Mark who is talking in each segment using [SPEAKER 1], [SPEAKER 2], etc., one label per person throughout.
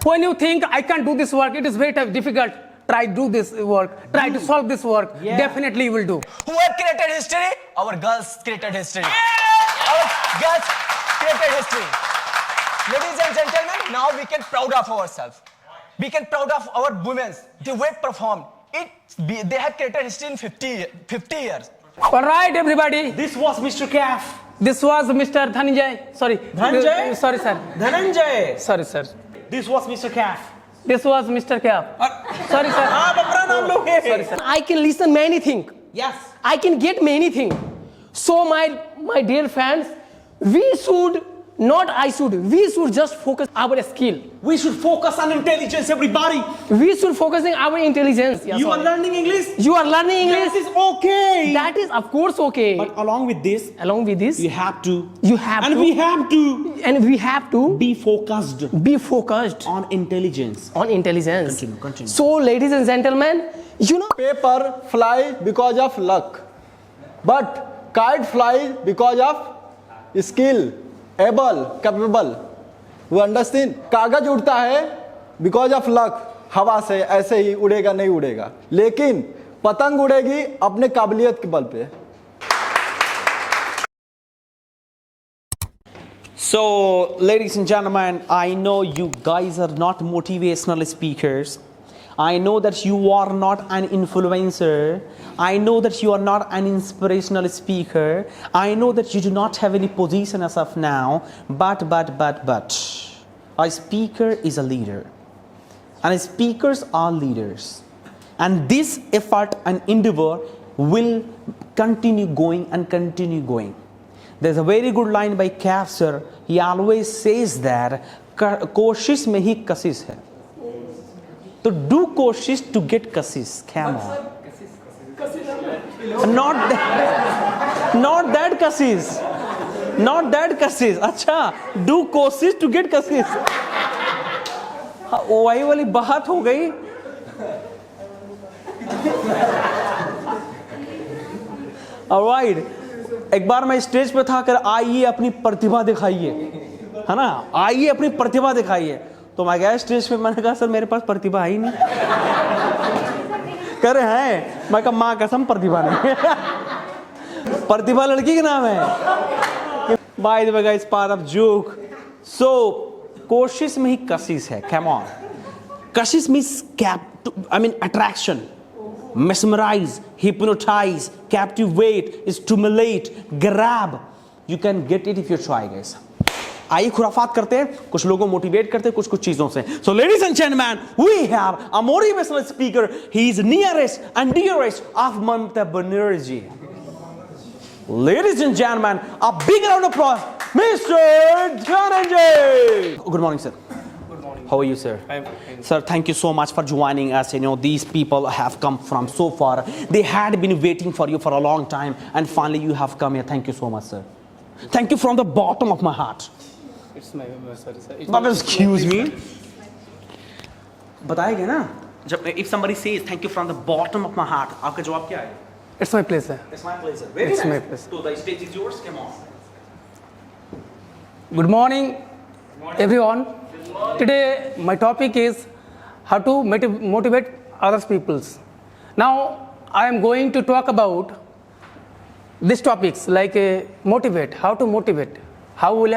[SPEAKER 1] When you think I can't do this work, it is very difficult. Try to do this work. Try to solve this work.
[SPEAKER 2] Yeah.
[SPEAKER 1] Definitely you will do.
[SPEAKER 3] Who have created history? Our girls created history. Our girls created history. Ladies and gentlemen, now we can proud of ourselves. We can proud of our women. The way performed. They have created history in 50 years.
[SPEAKER 1] All right, everybody.
[SPEAKER 2] This was Mr. Caf.
[SPEAKER 1] This was Mr. Dhananjay. Sorry.
[SPEAKER 2] Dhananjay?
[SPEAKER 1] Sorry, sir.
[SPEAKER 2] Dhananjay.
[SPEAKER 1] Sorry, sir.
[SPEAKER 2] This was Mr. Caf.
[SPEAKER 1] This was Mr. Cap. Sorry, sir.
[SPEAKER 2] Sorry,
[SPEAKER 1] sir. I can listen many things.
[SPEAKER 2] Yes.
[SPEAKER 1] I can get many things. So my dear fans, we should just focus our skill.
[SPEAKER 2] We should focus on intelligence, everybody.
[SPEAKER 1] We should focus on our intelligence. Yeah,
[SPEAKER 2] You are learning English?
[SPEAKER 1] You are learning English.
[SPEAKER 2] That is okay.
[SPEAKER 1] That is of course okay.
[SPEAKER 2] But along with this,
[SPEAKER 1] you
[SPEAKER 2] have to.
[SPEAKER 1] We have to
[SPEAKER 2] Be focused. On intelligence.
[SPEAKER 1] Continue. So, ladies and gentlemen,
[SPEAKER 4] Paper fly because of luck, but kite fly because of skill, able, capable. You understand? कागज उड़ता है because of luck, हवा से ऐसे ही उड़ेगा नहीं उड़ेगा, लेकिन पतंग उड़ेगी अपने काबिलियत के बल पे.
[SPEAKER 2] So, ladies and gentlemen, I know you guys are not motivational speakers. I know that you are not an influencer. I know that you are not an inspirational speaker. I know that you do not have any position as of now. But, a speaker is a leader. And speakers are leaders. And this effort and endeavor will continue going and continue going. There's a very good line by Caf sir. He always says that कोशिश में ही कशिश है. So do कोशिश to get Kashish. Come on. Not that Kashish. Not that कशिश. अच्छा, do कोशिश to get कशिश. वही वाली बात हो गई. Alright. एक बार मैं स्टेज पे था कर आइए अपनी प्रतिभा दिखाइए, है ना, आइए अपनी प्रतिभा दिखाइए. तो मैं गया स्टेज पे, मैंने कहा सर मेरे पास प्रतिभा ही नहीं. कह रहे हैं, मैं कहा माँ कसम प्रतिभा नहीं. प्रतिभा लड़की के नाम है. By the way guys, part of joke. So कोशिश में ही कशिश है. Come on. कशिश means attraction, mesmerize, hypnotize, captivate, stimulate, grab. You can get it if you try, guys. आइए खुराफात करते हैं, कुछ लोगों को मोटिवेट करते हैं कुछ चीजों से. So ladies and gentlemen, we have a motivational speaker. He is nearest and dearest of Mamata Banerjee. Ladies and gentlemen, a big round of applause, Mr. Dhananjay. Good morning, sir. How are you, sir?
[SPEAKER 1] I'm fine.
[SPEAKER 2] Sir, thank you so much for joining us. These people have come from so far. They had been waiting for you for a long time, and finally you have come here. Thank you so much, sir. Thank you from the bottom of my heart.
[SPEAKER 1] It's my sorry, sir.
[SPEAKER 2] But excuse me. बताएंगे ना? जब if somebody says thank you from the bottom of my heart, आपका जवाब क्या है?
[SPEAKER 1] It's my pleasure.
[SPEAKER 2] It's my pleasure. Very
[SPEAKER 1] It's
[SPEAKER 2] nice.
[SPEAKER 1] my pleasure.
[SPEAKER 2] So the stage is yours. Come on.
[SPEAKER 1] Good morning, everyone. Today my topic is how to motivate other peoples. Now I am going to talk about these topics like motivate, how to motivate, how will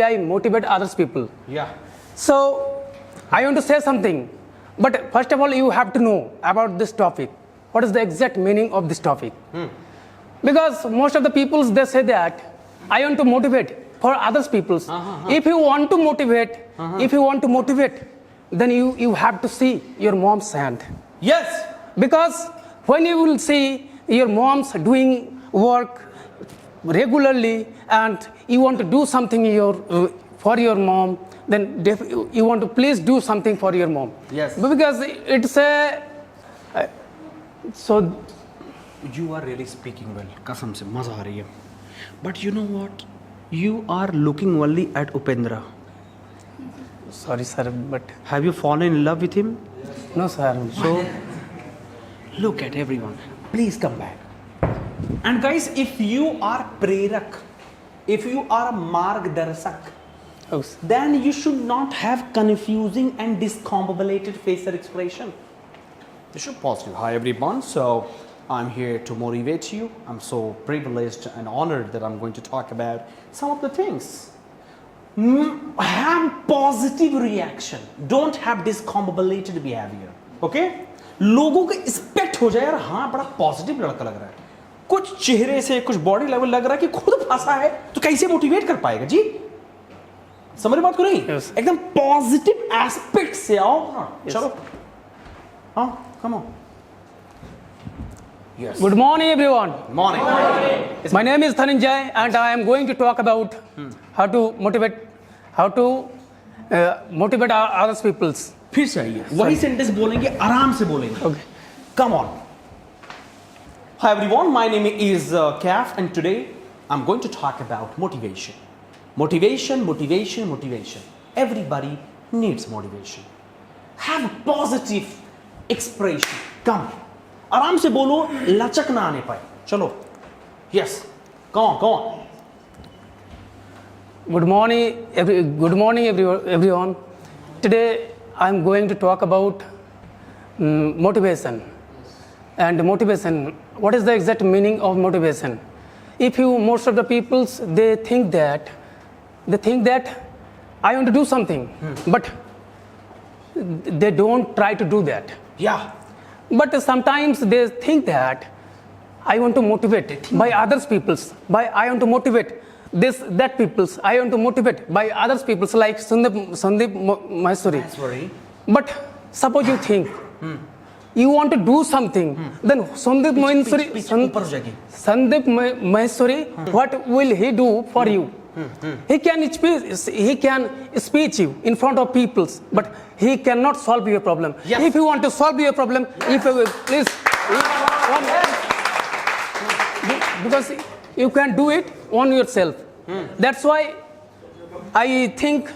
[SPEAKER 1] I motivate others people.
[SPEAKER 2] Yeah.
[SPEAKER 1] So I want to say something, but first of all you have to know about this topic. What is the exact meaning of this topic? Because most of the peoples, they say that I want to motivate for others peoples. If you want to motivate, then you have to see your mom's hand.
[SPEAKER 2] Yes.
[SPEAKER 1] Because when you will see your mom's doing work regularly and you want to do something for your mom, then you want to please do something for your mom.
[SPEAKER 2] Yes.
[SPEAKER 1] Because it's a so
[SPEAKER 2] You are really speaking well. कसम से मजा आ रही है. But you know what? You are looking only at Upendra.
[SPEAKER 1] sorry sir, but
[SPEAKER 2] Have you fallen in love with him?
[SPEAKER 1] no sir.
[SPEAKER 2] So look at everyone. Please come back. And guys, if you are prerak, if you are a margdarshak,
[SPEAKER 1] Yes.
[SPEAKER 2] then you should not have confusing and discombobulated facial expression. You should positive. Hi everyone. So I'm here to motivate you. I'm so privileged and honored that I'm going to talk about some of the things. Have positive reaction. Don't have discombobulated behavior. Okay? लोगों को expect हो जाए यार, हाँ बड़ा positive लड़का लग रहा है, कुछ चेहरे से कुछ बॉडी लेवल लग रहा है कि खुद फंसा है, तो कैसे मोटिवेट कर पाएगा जी? समझ रहे बात को नहीं?
[SPEAKER 1] Yes.
[SPEAKER 2] एकदम पॉजिटिव एस्पेक्ट से आओ. हाँ, चलो. हाँ, come on. Yes.
[SPEAKER 1] Good morning, everyone.
[SPEAKER 2] Morning.
[SPEAKER 1] My name is Dhananjay, and I am going to talk about how to motivate others peoples.
[SPEAKER 2] फिर से आइए, वही सेंटेंस बोलेंगे, आराम से बोलेंगे.
[SPEAKER 1] Okay.
[SPEAKER 2] Come on. Hi everyone, my name is Kaf, and today I'm going to talk about motivation. Motivation. Everybody needs motivation. Have a positive expression. Come. आराम से बोलो, लचक ना आने पाए. चलो. Yes. Come on.
[SPEAKER 1] Good morning, everyone. Today I am going to talk about motivation. And motivation. What is the exact meaning of motivation? Most of the peoples, they think that I want to do something, but they don't try to do that.
[SPEAKER 2] Yeah.
[SPEAKER 1] But sometimes they think that I want to motivate by others peoples, I want to motivate that peoples, I want to motivate by others peoples like Sandeep Maheshwari.
[SPEAKER 2] Sorry.
[SPEAKER 1] But suppose you think you want to do something, then Sandeep Maheshwari, what will he do for you? He can speech you in front of peoples, but he cannot solve your problem.
[SPEAKER 2] Yes.
[SPEAKER 1] If you want to solve your problem, please, because you can do it on yourself. That's why I think,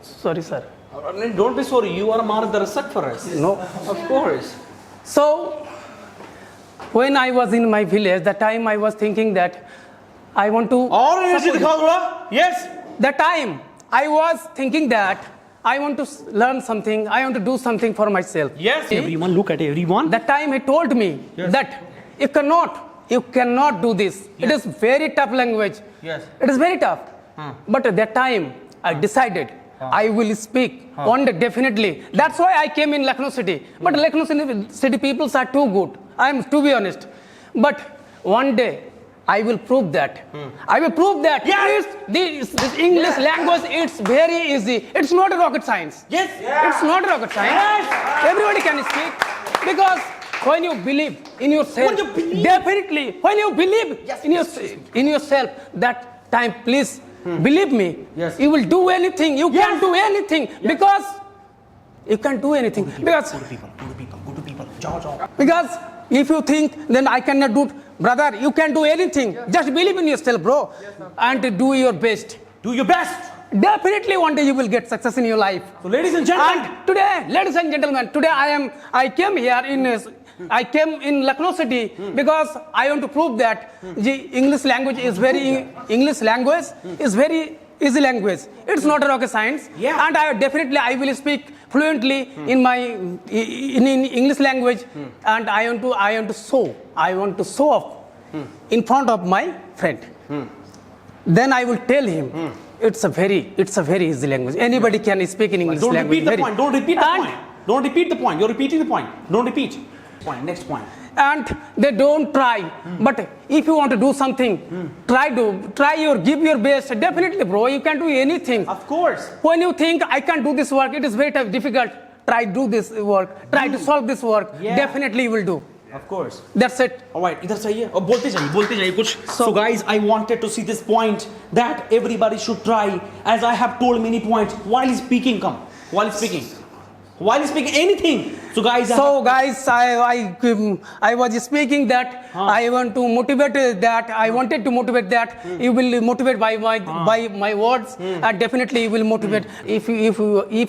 [SPEAKER 1] sorry sir.
[SPEAKER 2] Don't be sorry, you are Margdarshak for us.
[SPEAKER 1] No.
[SPEAKER 2] Of course.
[SPEAKER 1] So, when I was in my village, that time I was thinking that I want to...
[SPEAKER 2] और energy दिखाओ थोड़ा. Yes.
[SPEAKER 1] That time I was thinking that I want to learn something, I want to do something for myself.
[SPEAKER 2] Yes. Everyone, look at everyone.
[SPEAKER 1] That time he told me that you cannot do this. It is very tough language.
[SPEAKER 2] Yes.
[SPEAKER 1] It is very tough. But at that time I decided I will speak one day definitely. That's why I came in Lucknow city. But Lucknow city peoples are too good. I am, to be honest. But one day I will prove that. I will prove that this English language, it's very easy. It's not a rocket science.
[SPEAKER 2] Yes.
[SPEAKER 1] It's not rocket science. Everybody can speak. Because when you believe in yourself, definitely, when you believe in yourself, that time, please, believe me, you will do anything. You can do anything. Because you can do anything. Because
[SPEAKER 2] Good people. Jao.
[SPEAKER 1] because if you think, then I cannot do it. Brother, you can do anything. Just believe in yourself, bro. And do your best.
[SPEAKER 2] Do your best.
[SPEAKER 1] Definitely one day you will get success in your life.
[SPEAKER 2] So ladies and gentlemen.
[SPEAKER 1] And today, ladies and gentlemen, today I came in Lucknow city because I want to prove that the English language is very easy language. It's not a rocket science.
[SPEAKER 2] Yeah.
[SPEAKER 1] And I will speak fluently in English language, and I want to show off in front of my friend. Then I will tell him it's a very easy language. Anybody can speak in English
[SPEAKER 2] Don't
[SPEAKER 1] language.
[SPEAKER 2] repeat the point. Don't repeat the point. You're repeating the point. Don't repeat. Next point.
[SPEAKER 1] And they don't try. But if you want to do something, give your best. Definitely, bro, you can do anything.
[SPEAKER 2] Of course.
[SPEAKER 1] When you think I can do this work, it is very difficult. Try do this work. Try to solve this work.
[SPEAKER 2] Yeah.
[SPEAKER 1] Definitely you will do.
[SPEAKER 2] Of course.
[SPEAKER 1] That's it.
[SPEAKER 2] Alright, इधर चाहिए और बोलते जाइए कुछ. So guys, I wanted to see this point that everybody should try, as I have told many points while speaking. While speaking anything. So guys, I was speaking that I want to motivate that. I wanted to motivate that. You will motivate by my words, and definitely you will motivate. If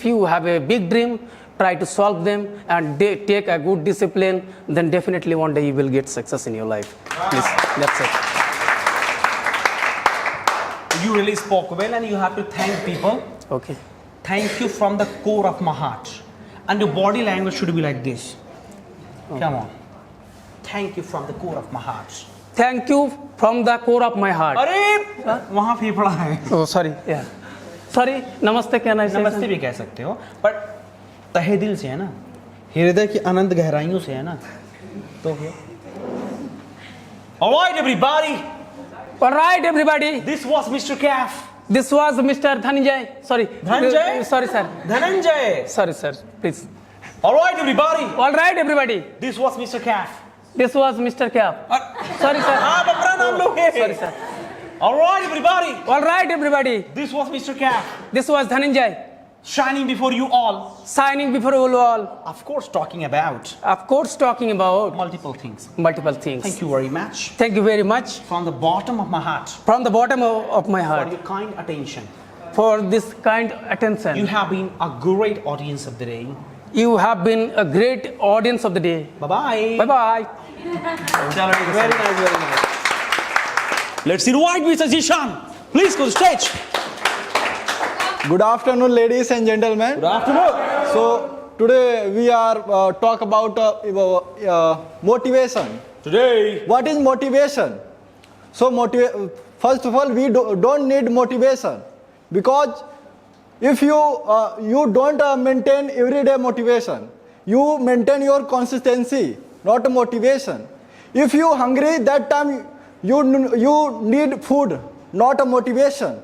[SPEAKER 2] you have a big dream, try to solve them and take a good discipline, then definitely one day you will get success in your life. Please, that's it. You really spoke well, and you have to thank people.
[SPEAKER 1] Okay.
[SPEAKER 2] Thank you from the core of my heart. And your body language should be like this. Come on. Thank you from the core of my heart.
[SPEAKER 1] Thank you from the core of my heart.
[SPEAKER 2] अरे वहाँ फेफड़ा है.
[SPEAKER 1] Oh, sorry. Yeah. Sorry. Namaste can I say?
[SPEAKER 2] नमस्ते भी कह सकते हो, but तहे दिल से है ना, हृदय की अनंत गहराइयों से है ना, तो फिर. Alright everybody,
[SPEAKER 1] All right, everybody.
[SPEAKER 2] this was Mr. Calf.
[SPEAKER 1] This was Mr. Dhananjay. Sorry.
[SPEAKER 2] Dhananjay?
[SPEAKER 1] Sorry, sir.
[SPEAKER 2] Dhananjay.
[SPEAKER 1] Sorry, sir. Please.
[SPEAKER 2] Alright everybody,
[SPEAKER 1] All right, everybody.
[SPEAKER 2] this was Mr. Calf.
[SPEAKER 1] This was Mr. Cap. Sorry, sir.
[SPEAKER 2] आप अपना नाम लोगे.
[SPEAKER 1] Sorry, sir.
[SPEAKER 2] Alright everybody,
[SPEAKER 1] All right, everybody.
[SPEAKER 2] this was Mr. Calf.
[SPEAKER 1] This was Dhananjay.
[SPEAKER 2] Shining before you all.
[SPEAKER 1] Signing before you all.
[SPEAKER 2] Of course, talking about
[SPEAKER 1] Of course, talking about
[SPEAKER 2] multiple things.
[SPEAKER 1] multiple things.
[SPEAKER 2] Thank you very much.
[SPEAKER 1] Thank you very much
[SPEAKER 2] From the bottom of my heart,
[SPEAKER 1] from the bottom of my
[SPEAKER 2] for
[SPEAKER 1] heart
[SPEAKER 2] your kind attention.
[SPEAKER 1] for this kind attention.
[SPEAKER 2] You have been a great audience of the day.
[SPEAKER 1] You have been a great audience of the day.
[SPEAKER 2] Bye bye.
[SPEAKER 1] Bye bye.
[SPEAKER 2] Very nice, very nice. Let's invite Mr. Zishan. Please go to stage.
[SPEAKER 4] Good afternoon, ladies and gentlemen.
[SPEAKER 2] Good afternoon.
[SPEAKER 4] So today we are talk about motivation.
[SPEAKER 2] Today,
[SPEAKER 4] What is motivation? So first of all, we don't need motivation, because if you don't maintain everyday motivation, you maintain your consistency, not motivation. If you hungry, that time you need food, not a motivation.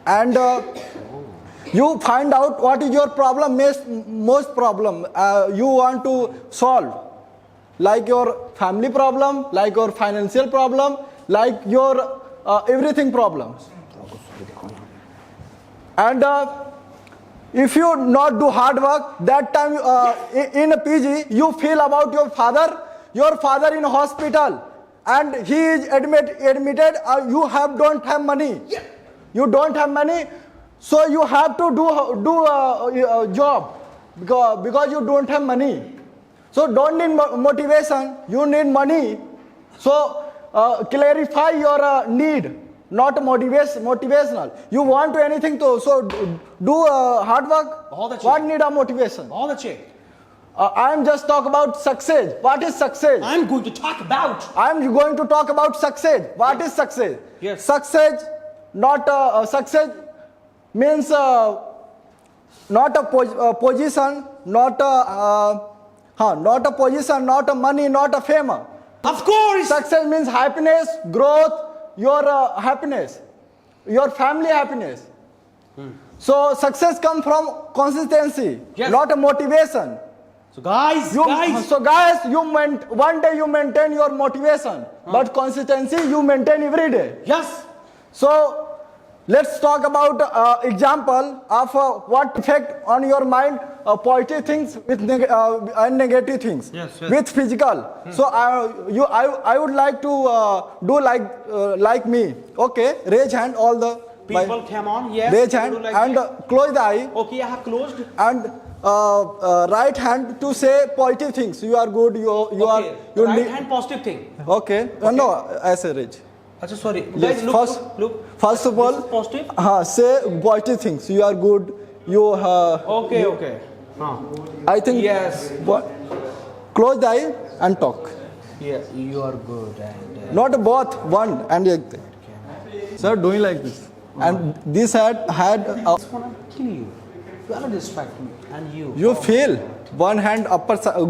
[SPEAKER 4] And you find out what is your problem, most problem you want to solve, like your family problem, like your financial problem, like your everything problems. And if you not do hard work, that time in a PG you feel about your father in hospital, and he is admitted. You don't have money. You don't have money, so you have to do a job because you don't have money. So don't need motivation. You need money. So clarify your need, not motivational. You want to anything to do hard work.
[SPEAKER 2] All the
[SPEAKER 4] What need a motivation?
[SPEAKER 2] all the check.
[SPEAKER 4] I am just talk about success. What is success?
[SPEAKER 2] I'm going to talk about.
[SPEAKER 4] I am going to talk about success. What is success?
[SPEAKER 2] Yes.
[SPEAKER 4] Success, not success means not a position, not a position, not a money, not a fame.
[SPEAKER 2] Of course.
[SPEAKER 4] Success means happiness, growth, your happiness, your family happiness. So success comes from consistency,
[SPEAKER 2] Yes.
[SPEAKER 4] not a motivation.
[SPEAKER 2] So guys,
[SPEAKER 4] So guys, one day you maintain your motivation, but consistency you maintain every day.
[SPEAKER 2] yes.
[SPEAKER 4] So let's talk about example of what effect on your mind positive things with and negative things
[SPEAKER 2] Yes.
[SPEAKER 4] with physical. So I would like to do like me. Okay, raise hand all the
[SPEAKER 2] People, come on. Yes.
[SPEAKER 4] raise
[SPEAKER 2] you
[SPEAKER 4] hand
[SPEAKER 2] do like
[SPEAKER 4] and
[SPEAKER 2] this.
[SPEAKER 4] close the eye
[SPEAKER 2] Okay, I have closed.
[SPEAKER 4] and right hand to say positive things. You are good. You are
[SPEAKER 2] Okay.
[SPEAKER 4] you
[SPEAKER 2] Right
[SPEAKER 4] need.
[SPEAKER 2] hand positive thing.
[SPEAKER 4] Okay. No, I say raise.
[SPEAKER 2] Achha, sorry.
[SPEAKER 4] Yes,
[SPEAKER 2] Guys, look,
[SPEAKER 4] first-
[SPEAKER 2] look.
[SPEAKER 4] First of
[SPEAKER 2] This
[SPEAKER 4] all,
[SPEAKER 2] is positive.
[SPEAKER 4] say positive things. You are good. You.
[SPEAKER 2] Okay, okay.
[SPEAKER 4] I think.
[SPEAKER 2] Yes.
[SPEAKER 4] What? Close the eye and talk.
[SPEAKER 2] Yeah, you are good. And,
[SPEAKER 4] Not both. One and like that. Sir, doing like this. And this had.
[SPEAKER 2] I just want to kill you. You are distract me. And you.
[SPEAKER 4] You feel one hand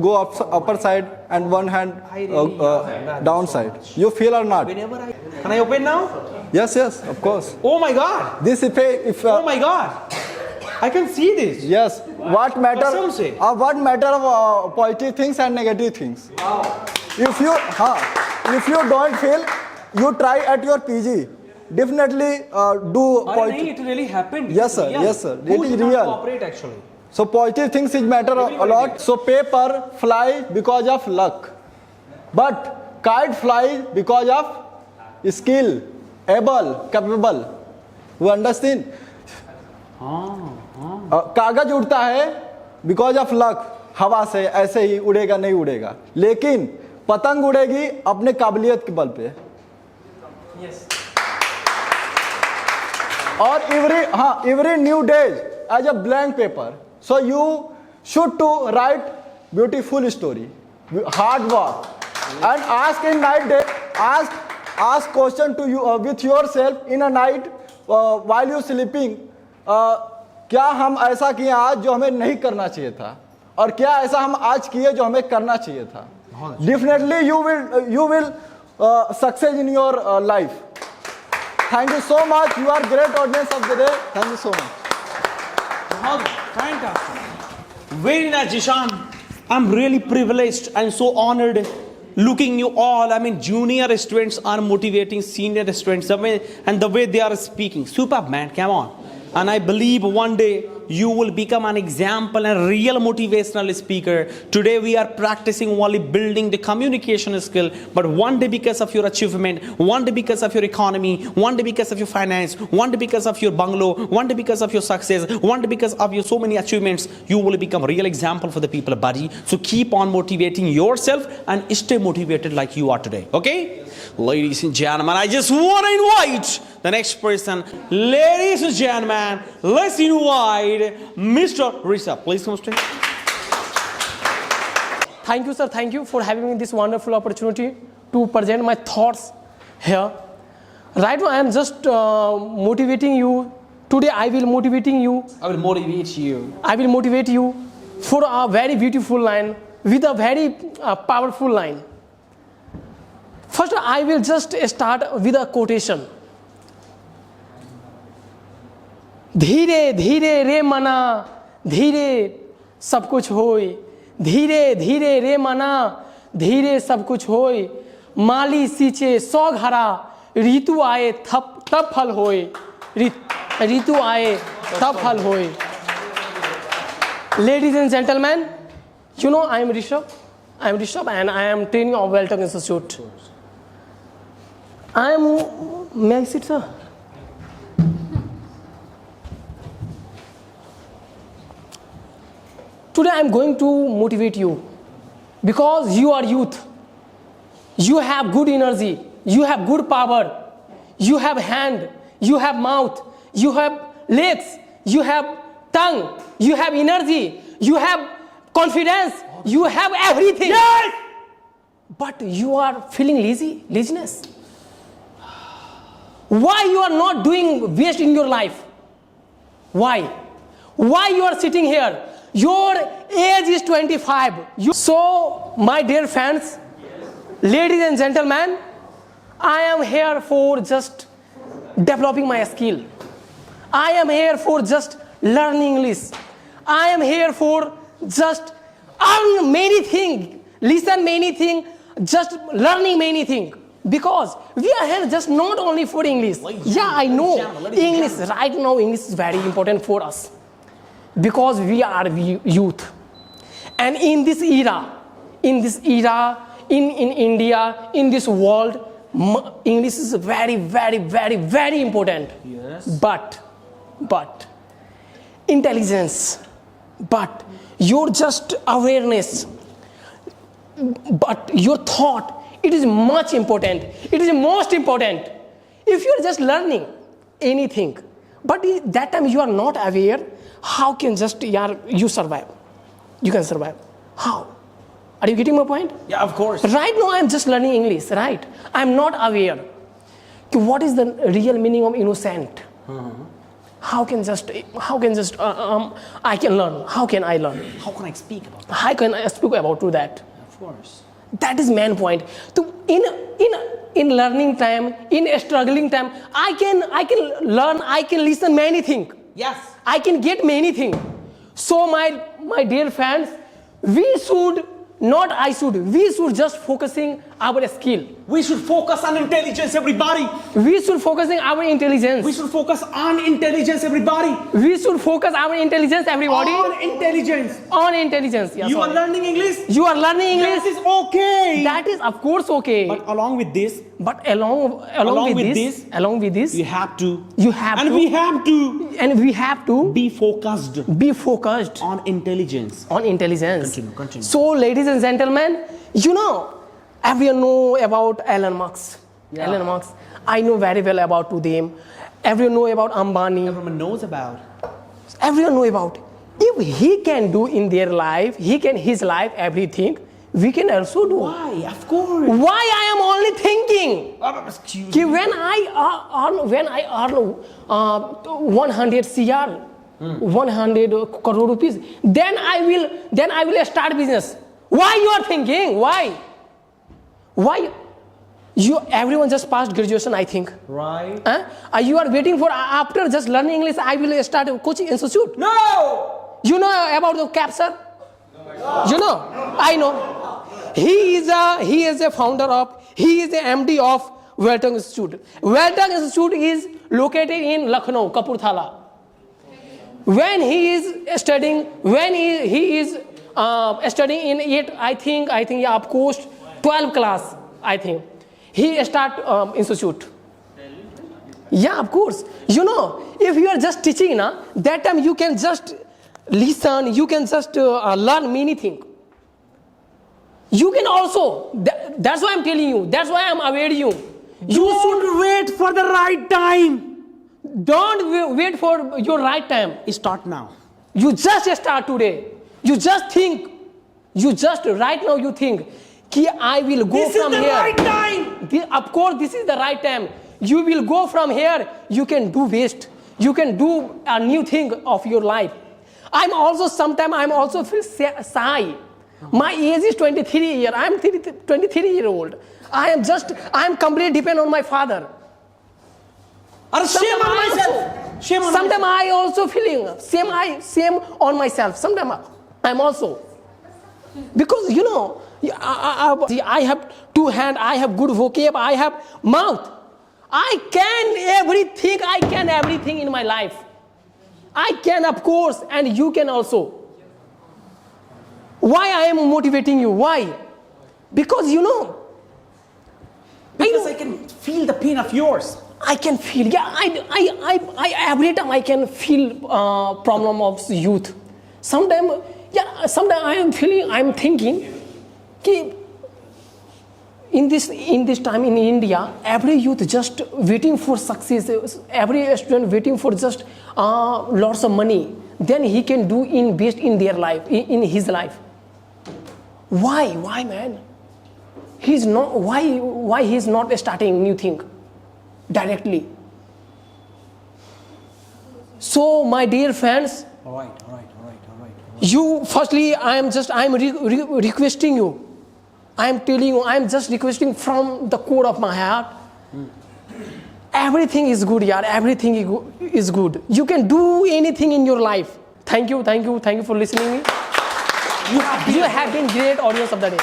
[SPEAKER 4] go upper side and one hand
[SPEAKER 2] I really love that
[SPEAKER 4] down
[SPEAKER 2] so
[SPEAKER 4] side.
[SPEAKER 2] much.
[SPEAKER 4] You feel or not?
[SPEAKER 2] Whenever I. Can I open now?
[SPEAKER 4] Yes, of course.
[SPEAKER 2] Oh my god.
[SPEAKER 4] This if
[SPEAKER 2] Oh my god. I can see this.
[SPEAKER 4] yes, what matter?
[SPEAKER 2] Kasam se.
[SPEAKER 4] What matter of positive things and negative things? If you don't feel, you try at your PG. Definitely do
[SPEAKER 2] Nahi,
[SPEAKER 4] positive.
[SPEAKER 2] it really happened.
[SPEAKER 4] Yes, sir.
[SPEAKER 2] Real.
[SPEAKER 4] Yes, sir.
[SPEAKER 2] Who
[SPEAKER 4] It is
[SPEAKER 2] did not
[SPEAKER 4] real.
[SPEAKER 2] cooperate actually?
[SPEAKER 4] So positive things is matter a
[SPEAKER 2] Everybody
[SPEAKER 4] lot.
[SPEAKER 2] did.
[SPEAKER 4] So paper fly because of luck, but kite fly because of skill, able, capable. You understand? कागज उड़ता है because of luck, हवा से ऐसे ही उड़ेगा नहीं उड़ेगा, लेकिन पतंग उड़ेगी अपने काबिलियत के बल पे. or every new day as a blank paper. So you should to write beautiful story, hard work, and ask in night day. Ask question to you with yourself in a night while you sleeping. क्या हम ऐसा किए आज जो हमें नहीं करना चाहिए था, और क्या ऐसा हम आज किए जो हमें करना चाहिए था. Definitely you will success in your life. Thank you so much. You are great audience of the day. Thank you so much.
[SPEAKER 2] Fantastic. Very nice, Jishan. I'm really privileged and so honored looking you all. I mean, junior students are motivating senior students, and the way they are speaking. Superb, man. Come on. And I believe one day you will become an example and real motivational speaker. Today we are practicing only building the communication skill, but one day because of your achievement, one day because of your economy, one day because of your finance, one day because of your bungalow, one day because of your success, one day because of your so many achievements, you will become a real example for the people, buddy. So keep on motivating yourself and stay motivated like you are today. Okay? Ladies and gentlemen, I just want to invite the next person. Ladies and gentlemen, let's invite Mr. Rishabh. Please come straight.
[SPEAKER 1] Thank you, sir. Thank you for having me this wonderful opportunity to present my thoughts here. Right now, I am just motivating you. Today, I will motivating you.
[SPEAKER 2] I will motivate you.
[SPEAKER 1] I will motivate you for a very beautiful line with a very powerful line. First, I will just start with a quotation. धीरे धीरे रे मना धीरे सब कुछ होय, धीरे धीरे रे मना धीरे सब कुछ होय, माली सींचे सौ घड़ा ऋतु आए तब फल होय, ऋतु आए तब फल होय. Ladies and gentlemen, you know I am Rishabh and I am training of Welltok Institute. May I sit, sir? Today I am going to motivate you because you are youth. You have good energy, you have good power, you have hand, you have mouth, you have legs, you have tongue, you have energy, you have confidence, you have everything.
[SPEAKER 2] Yes!
[SPEAKER 1] But you are feeling laziness. Why you are not doing waste in your life? Why? Why you are sitting here? Your age is 25. So, my dear fans, ladies and gentlemen, I am here for just developing my skill. I am here for just learning English. I am here for just earn many things, listen many things, just learning many things. Because we are here just not only for English. Yeah, I know English. Right now, English is very important for us. Because we are youth. And in this era, in India, in this world, English is very, very, very, very important.
[SPEAKER 2] Yes.
[SPEAKER 1] But intelligence, but your just awareness, but your thought, it is much important. It is most important. If you are just learning anything, but that time you are not aware, how can just you survive? You can survive. How? Are you getting my point?
[SPEAKER 2] Yeah, of course.
[SPEAKER 1] Right now I am just learning English, right? I am not aware. What is the real meaning of innocent? How can I can learn? How can I learn?
[SPEAKER 2] How can I speak about that?
[SPEAKER 1] How can I speak about to that?
[SPEAKER 2] Of course.
[SPEAKER 1] That is main point. So in learning time, in struggling time, I can learn, I can listen many things.
[SPEAKER 2] Yes.
[SPEAKER 1] I can get many things. So my dear fans, we should just focusing our skill.
[SPEAKER 2] We should focus on intelligence, everybody.
[SPEAKER 1] We should focusing our intelligence.
[SPEAKER 2] We should focus on intelligence, everybody.
[SPEAKER 1] We should focus our intelligence, everybody.
[SPEAKER 2] On intelligence.
[SPEAKER 1] On intelligence. Yeah,
[SPEAKER 2] You are
[SPEAKER 1] sorry.
[SPEAKER 2] learning English?
[SPEAKER 1] You are learning English.
[SPEAKER 2] That is okay.
[SPEAKER 1] That is of course okay.
[SPEAKER 2] But along with this,
[SPEAKER 1] along with this,
[SPEAKER 2] you have to.
[SPEAKER 1] we have to
[SPEAKER 2] Be focused
[SPEAKER 1] be focused
[SPEAKER 2] on intelligence.
[SPEAKER 1] on intelligence.
[SPEAKER 2] Continue.
[SPEAKER 1] So, ladies and gentlemen, you know, everyone know about Elon Musk.
[SPEAKER 2] Yeah.
[SPEAKER 1] Elon Musk. I know very well about to them. Everyone know about Ambani.
[SPEAKER 2] Everyone knows about.
[SPEAKER 1] Everyone know about. If he can do in their life, his life everything, we can also do.
[SPEAKER 2] Why? Of course.
[SPEAKER 1] Why I am only thinking?
[SPEAKER 2] Excuse
[SPEAKER 1] कि when I earn 100 CR, 100 crore rupees, then I will start business. Why you are thinking? Why? Everyone just passed graduation, I think.
[SPEAKER 2] Right.
[SPEAKER 1] You are waiting for after just learning English, I will start a coaching institute.
[SPEAKER 2] No.
[SPEAKER 1] You know about the CAP, sir? You know? I know. He is a founder of, he is the MD of Weltong Institute. Weltong Institute is located in Lucknow, Kapurthala. When he is studying, he is studying in it, I think yeah, of course, 12th class, I think. He start institute. Yeah, of course. You know, if you are just teaching, that time you can just listen, you can just learn many things. You can also, that's why I'm telling you, that's why I'm awaiting you. You should
[SPEAKER 2] wait for the right time.
[SPEAKER 1] Don't wait for your right time.
[SPEAKER 2] Start now.
[SPEAKER 1] You just start today. You just think. Right now you think, कि I will go from here.
[SPEAKER 2] This is the right time.
[SPEAKER 1] Of course, this is the right time. You will go from here. You can do waste. You can do a new thing of your life. I'm also feel shy. My age is 23 years. I'm 23-year-old. I am completely dependent on my father.
[SPEAKER 2] Shame on myself.
[SPEAKER 1] Sometimes I also feeling same on myself. Sometimes I'm also, because you know, I have two hands, I have good vocab, I have mouth. I can everything in my life. I can, of course, and you can also. Why I am motivating you? Why? Because you know.
[SPEAKER 2] Because I can feel the pain of yours.
[SPEAKER 1] I can feel. Yeah, I every time I can feel problem of youth. Sometimes I'm thinking, कि in this time in India, every youth just waiting for success. Every student waiting for just lots of money. Then he can do best in their life, in his life. Why, man? He's not. Why he's not starting new thing directly? So, my dear friends.
[SPEAKER 2] All right.
[SPEAKER 1] You firstly, I'm requesting you. I am telling you, I am just requesting from the core of my heart. Everything is good, yaar. Everything is good. You can do anything in your life. Thank you for listening. You have been great audience of the day.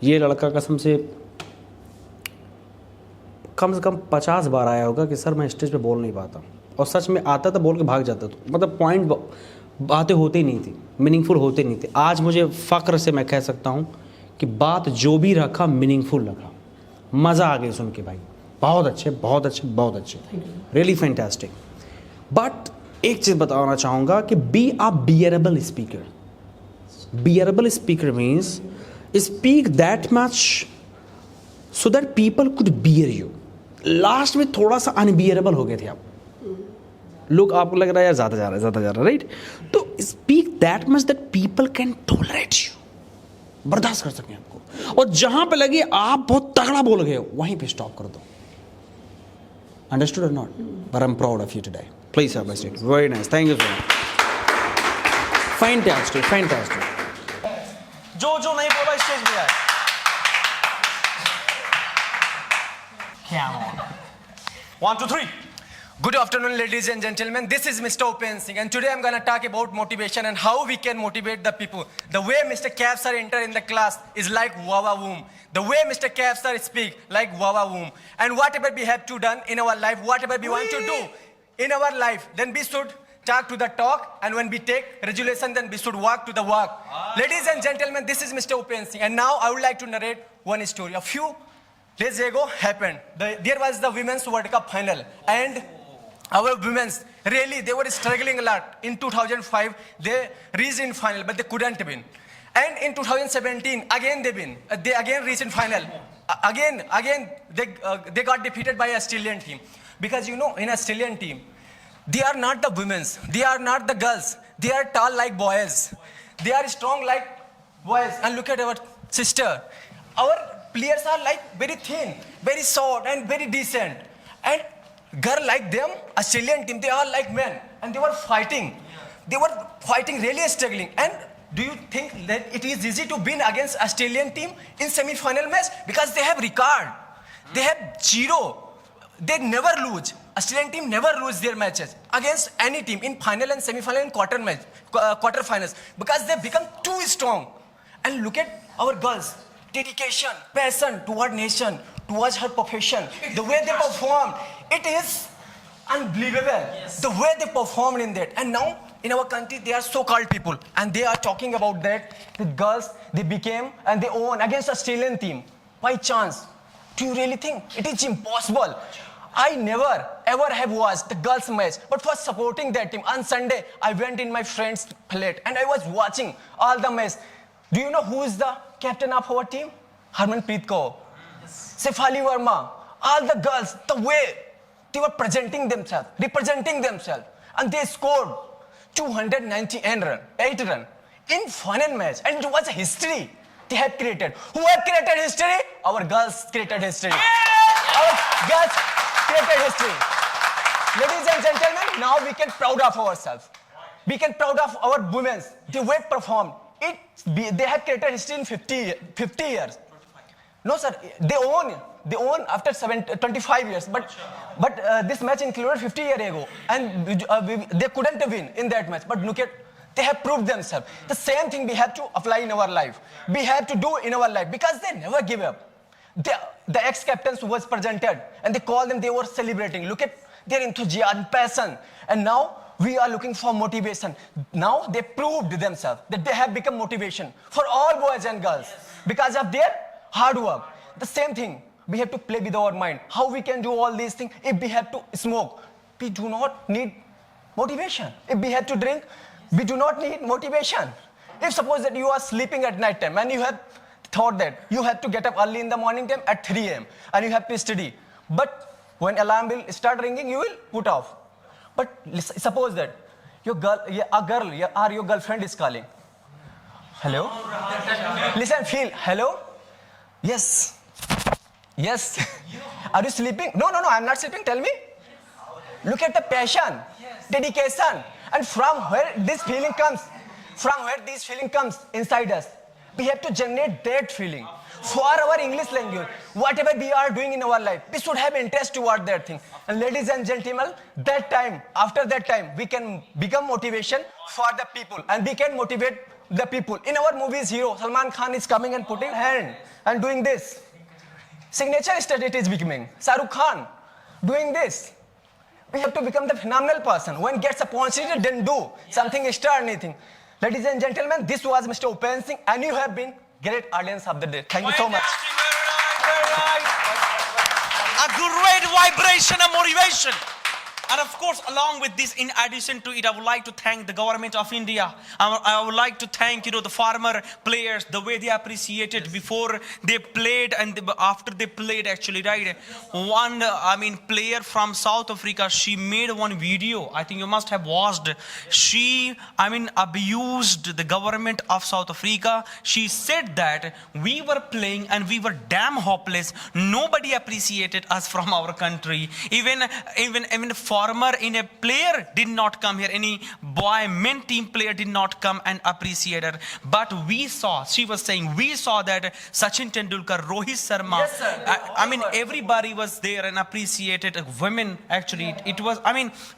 [SPEAKER 2] ये लड़का कसम से कम से कम 50 बार आया होगा कि sir मैं stage पे बोल नहीं पाता, और सच में आता था, बोल के भाग जाता था. मतलब पॉइंट बातें होती नहीं थी, मीनिंगफुल होते नहीं थे. आज मुझे फ़ख्र से मैं कह सकता हूँ कि बात जो भी रखा मीनिंगफुल रखा. मज़ा आ गया सुन के भाई. बहुत अच्छे. Really fantastic. बट एक चीज़ बताना चाहूँगा कि be a bearable speaker. Bearable speaker means speak that much so that people could bear you. Last में थोड़ा सा अनबियरेबल हो गए थे आप लोग. आपको लग रहा है यार ज़्यादा जा रहा है, राइट? तो speak that much that people can tolerate you. बर्दाश्त कर सकें आपको. और जहां पे लगे आप बहुत तगड़ा बोल गए हो, वहीं पे स्टॉप कर दो. अंडरस्टूड और not? But I am proud of you today. Please have a seat. Very nice. Thank you so much. Fantastic.
[SPEAKER 3] जो नहीं बोला स्टेज पे आए. Come on. 1, 2, 3. Good afternoon, ladies and gentlemen. This is Mr. Upen Singh, and today I'm going to talk about motivation and how we can motivate the people. The way Mr. Kaif sir enter in the class is like Wawa Woom. The way Mr. Kaif sir speak like Wawa Woom. And whatever we have to done in our life, whatever we want to do in our life, then we should talk to the talk, and when we take resolution, then we should walk to the walk. Ladies and gentlemen, this is Mr. Upen Singh, and now I would like to narrate one story. A few days ago happened. There was the Women's World Cup final, and our women's, really, they were struggling a lot. In 2005, they reached in final, but they couldn't win. And in 2017, again they win. They again reached in final. Again, they got defeated by a Australian team. Because you know, in Australian team, they are not the women's, they are not the girls, they are tall like boys, they are strong like boys. And look at our sister. Our players are like very thin, very short, and very decent. And girl like them, Australian team, they are like men, and they were fighting. They were fighting, really struggling. And do you think that it is easy to win against Australian team in semi-final match? Because they have record. They have 0. They never lose. Australian team never lose their matches against any team in final and semi-final and quarter-finals, because they become too strong. And look at our girls. Dedication, passion toward nation, towards her profession. The way they performed, it is unbelievable. The way they performed in that. And now, in our country, they are so-called people, and they are talking about that the girls, they became and they won against Australian team by chance. Do you really think it is impossible? I never ever have watched the girls match, but for supporting that team on Sunday, I went in my friend's flat and I was watching all the match. Do you know who is the captain of our team? Harmanpreet Kaur, Sefali Verma, all the girls, the way they were presenting themselves, representing themselves, and they scored 298 runs in final match, and it was a history they have created. Who have created history? Our girls created history. Our girls created history. Ladies and gentlemen, now we can proud of ourselves. We can proud of our women. The way performed. They have created history in 50 years. No, sir, they own after 25 years. But this match included 50 years ago, and they couldn't win in that match. But look at, they have proved themselves. The same thing we have to apply in our life. We have to do in our life, because they never give up. The ex-captains was presented, and they called them, they were celebrating. Look at their enthusiasm, passion. And now we are looking for motivation. Now they proved themselves that they have become motivation for all boys and girls because of their hard work. The same thing, we have to play with our mind. How we can do all these things? If we have to smoke, we do not need motivation. If we have to drink, we do not need motivation. If suppose that you are sleeping at night time and you have thought that you have to get up early in the morning time at 3 a.m. and you have to study, but when alarm will start ringing, you will put off. But suppose that your girlfriend is calling. Hello? Listen, feel. Hello? Yes. Yes. Are you sleeping? No, I'm not sleeping. Tell me. Look at the passion, dedication, and from where this feeling comes inside us. We have to generate that feeling for our English language. Whatever we are doing in our life, we should have interest toward that thing. And ladies and gentlemen, after that time, we can become motivation for the people, and we can motivate the people. In our movies, hero Salman Khan is coming and putting hand and doing this. Signature state it is becoming. Shah Rukh Khan doing this. We have to become the phenomenal person. When gets a opportunity, then do something extra, anything. Ladies and gentlemen, this was Mr. Upen Singh, and you have been great audience of the day. Thank you so much.
[SPEAKER 5] Very right. A great vibration and motivation. And of course, along with this, in addition to it, I would like to thank the government of India. I would like to thank, the former players, the way they appreciated before they played and after they played, actually, right? One, player from South Africa, she made one video. I think you must have watched. She, abused the government of South Africa. She said that we were playing and we were damn hopeless. Nobody appreciated us from our country. Even former in a player did not come here. Any men team player did not come and appreciate her. But we saw, she was saying, we saw that Sachin Tendulkar, Rohit Sharma,
[SPEAKER 3] yes, sir,
[SPEAKER 5] everybody was there and appreciated women. Actually, it was,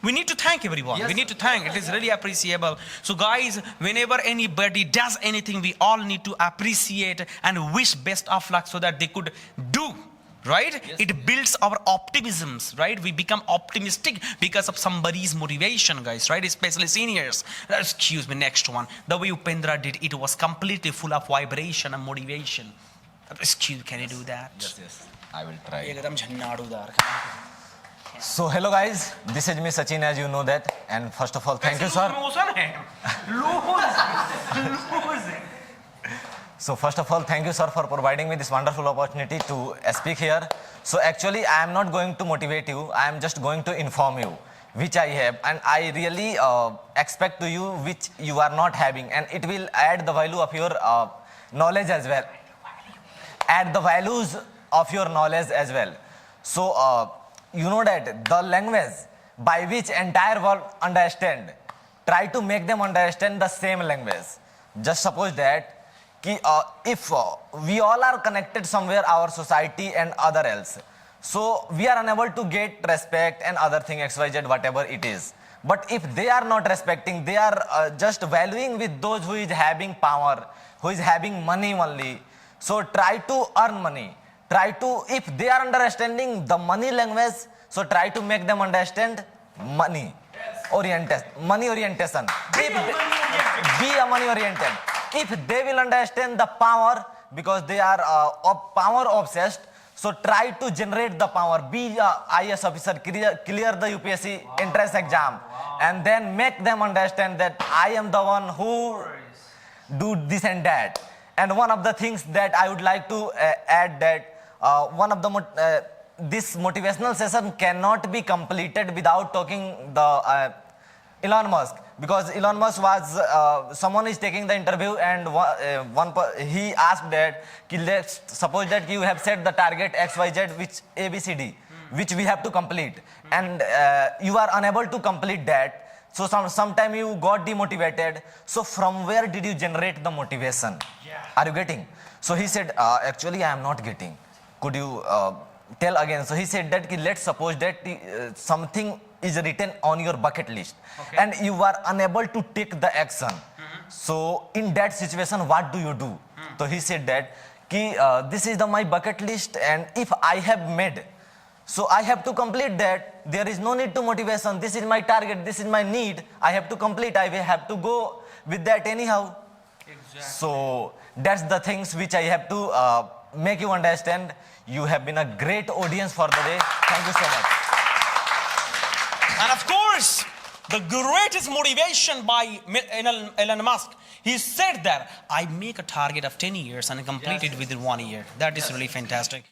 [SPEAKER 5] we need to thank everyone.
[SPEAKER 3] Yes,
[SPEAKER 5] we need to thank. It is really appreciable. So guys, whenever anybody does anything, we all need to appreciate and wish best of luck so that they could do. Right? Yes. It builds our optimisms, right? We become optimistic because of somebody's motivation, guys, right? Especially seniors. Excuse me, next one. The way Upendra did, it was completely full of vibration and motivation. Excuse me, can you do that?
[SPEAKER 3] Yes, I will try.
[SPEAKER 5] Ekdam jhannadudar.
[SPEAKER 3] So, hello guys, this is me Sachin, as you know that. And first of all, thank you, sir.
[SPEAKER 6] So first of all, thank you, sir, for providing me this wonderful opportunity to speak here. So actually, I am not going to motivate you. I am just going to inform you, which I have, and I really expect to you which you are not having, and it will add the value of your knowledge as well. Add the values of your knowledge as well. So you know that the language by which entire world understand, try to make them understand the same language. Just suppose that if we all are connected somewhere, our society and other else, so we are unable to get respect and other thing XYZ whatever it is. But if they are not respecting, they are just valuing with those who is having power, who is having money only. So try to earn money. Try to, if they are understanding the money language, so try to make them understand money orientation. Money orientation. Be a money oriented. If they will understand the power, because they are power obsessed, so try to generate the power. Be a IS officer, clear the UPSC entrance exam, and then make them understand that I am the one who do this and that. And one of the things that I would like to add that one of the this motivational session cannot be completed without talking the Elon Musk, because Elon Musk was someone is taking the interview, and he asked that let's suppose that you have set the target XYZ, which ABCD, which we have to complete, and you are unable to complete that. So sometime you got demotivated. So from where did you generate the motivation? Are you getting? So he said, actually I am not getting. Could you tell again? So he said that let's suppose that something is written on your bucket list, and you are unable to take the action. So in that situation, what do you do? So he said that this is my bucket list, and if I have made, so I have to complete that. There is no need to motivation. This is my target. This is my need. I have to complete. I will have to go with that anyhow. Exactly. So that's the things which I have to make you understand. You have been a great audience for the day. Thank you so much.
[SPEAKER 5] And of course, the greatest motivation by Elon Musk, he said that I make a target of 10 years and complete it within 1 year. That is really fantastic.